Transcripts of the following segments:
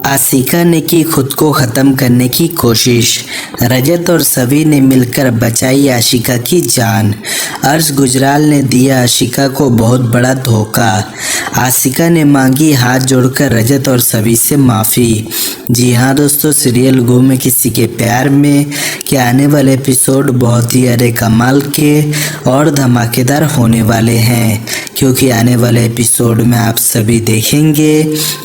आशिका ने की खुद को ख़त्म करने की कोशिश। रजत और सभी ने मिलकर बचाई आशिका की जान। अर्श गुजराल ने दिया आशिका को बहुत बड़ा धोखा। आशिका ने मांगी हाथ जोड़कर रजत और सभी से माफ़ी। जी हाँ दोस्तों, सीरियल गुम है किसी के प्यार में के आने वाले एपिसोड बहुत ही अरे कमाल के और धमाकेदार होने वाले हैं, क्योंकि आने वाले एपिसोड में आप सभी देखेंगे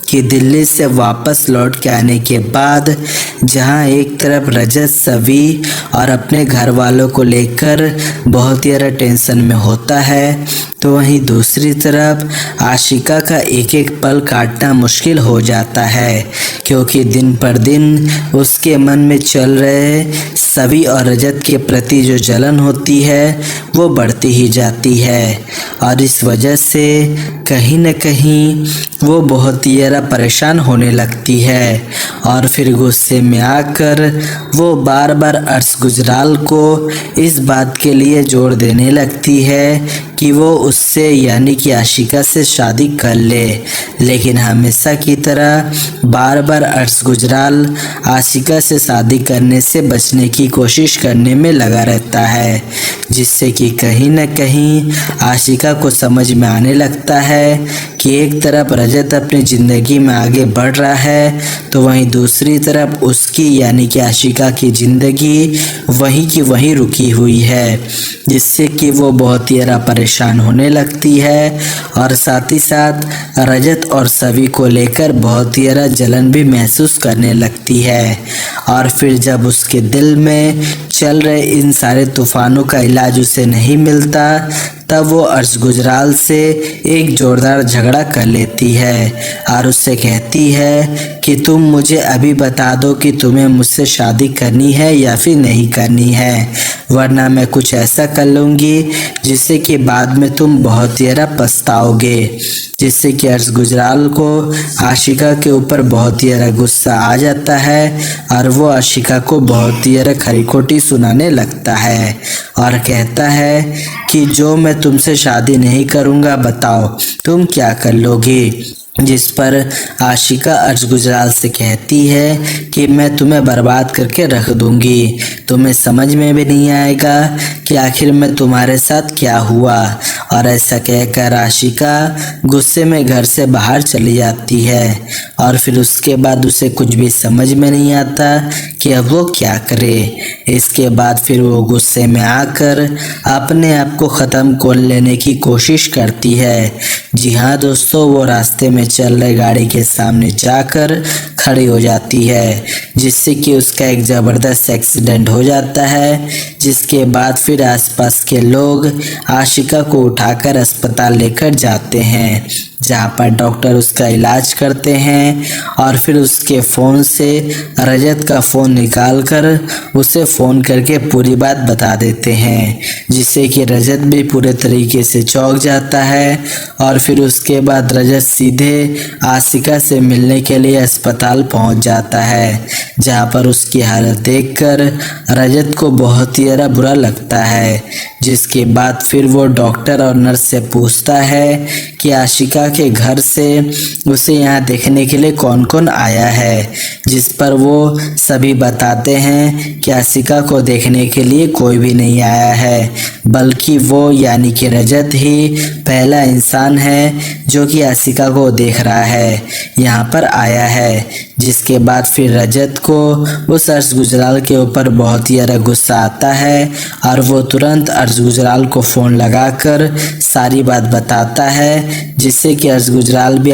कि दिल्ली से वापस लौट के आने के बाद जहां एक तरफ रजत सभी और अपने घर वालों को लेकर बहुत ही ज़्यादा टेंशन में होता है, तो वहीं दूसरी तरफ आशिका का एक एक पल काटना मुश्किल हो जाता है, क्योंकि दिन पर दिन उसके मन में चल रहे सभी और रजत के प्रति जो जलन होती है वो बढ़ती ही जाती है। और इस वजह से कहीं न कहीं वो बहुत ही ज़्यादा परेशान होने लगती है और फिर गुस्से में आकर वो बार बार अर्श गुजराल को इस बात के लिए जोर देने लगती है कि वो उससे यानी कि आशिका से शादी कर ले। लेकिन हमेशा की तरह बार बार अर्श गुजराल आशिका से शादी करने से बचने की कोशिश करने में लगा रहता है, जिससे कि कहीं न कहीं आशिका को समझ में आने लगता है कि एक तरफ रजत अपनी ज़िंदगी में आगे बढ़ रहा है, तो वहीं दूसरी तरफ उसकी यानी कि आशिका की ज़िंदगी वहीं की वहीं रुकी हुई है, जिससे कि वो बहुत ही ज़्यादा परेशान होने लगती है और साथ ही साथ रजत और सभी को लेकर बहुत ही ज़्यादा जलन भी महसूस करने लगती है। और फिर जब उसके दिल में चल रहे इन सारे तूफानों का इलाज उसे नहीं मिलता, तब वो अर्श गुजराल से एक जोरदार झगड़ा कर लेती है और उससे कहती है कि तुम मुझे अभी बता दो कि तुम्हें मुझसे शादी करनी है या फिर नहीं करनी है, वरना मैं कुछ ऐसा कर लूँगी जिससे कि बाद में तुम बहुत ज़्यादा पछताओगे। जिससे कि अर्श गुजराल को आशिका के ऊपर बहुत ही ज़्यादा गुस्सा आ जाता है और वो आशिका को बहुत ही ज़्यादा खरी खोटी सुनाने लगता है और कहता है कि जो मैं तुमसे शादी नहीं करूँगा, बताओ तुम क्या कर लोगी। जिस पर आशिका अर्श गुजराल से कहती है कि मैं तुम्हें बर्बाद करके रख दूंगी, तुम्हें समझ में भी नहीं आएगा कि आखिर में तुम्हारे साथ क्या हुआ। और ऐसा कहकर आशिका गुस्से में घर से बाहर चली जाती है और फिर उसके बाद उसे कुछ भी समझ में नहीं आता कि अब वो क्या करे। इसके बाद फिर वो गुस्से में आकर अपने आप को ख़त्म कर लेने की कोशिश करती है। जी हाँ दोस्तों, वो रास्ते में चल रहे गाड़ी के सामने जाकर खड़ी हो जाती है, जिससे कि उसका एक ज़बरदस्त एक्सीडेंट हो जाता है। जिसके बाद फिर आसपास के लोग आशिका को उठाकर अस्पताल लेकर जाते हैं, जहाँ पर डॉक्टर उसका इलाज करते हैं और फिर उसके फ़ोन से रजत का फ़ोन निकालकर उसे फ़ोन करके पूरी बात बता देते हैं, जिससे कि रजत भी पूरे तरीके से चौंक जाता है। और फिर उसके बाद रजत सीधे आशिका से मिलने के लिए अस्पताल पहुंच जाता है, जहां पर उसकी हालत देखकर रजत को बहुत ही ज़्यादा बुरा लगता है। जिसके बाद फिर वो डॉक्टर और नर्स से पूछता है कि आशिका के घर से उसे यहाँ देखने के लिए कौन कौन आया है, जिस पर वो सभी बताते हैं कि आशिका को देखने के लिए कोई भी नहीं आया है, बल्कि वो यानी कि रजत ही पहला इंसान है जो कि आशिका को देख रहा है, यहाँ पर आया है। जिसके बाद फिर रजत को उस अर्श गुजराल के ऊपर बहुत ही ज़्यादा गुस्सा आता है और वो तुरंत अर्श गुजराल को फ़ोन लगाकर सारी बात बताता है, जिससे कि अर्श गुजराल भी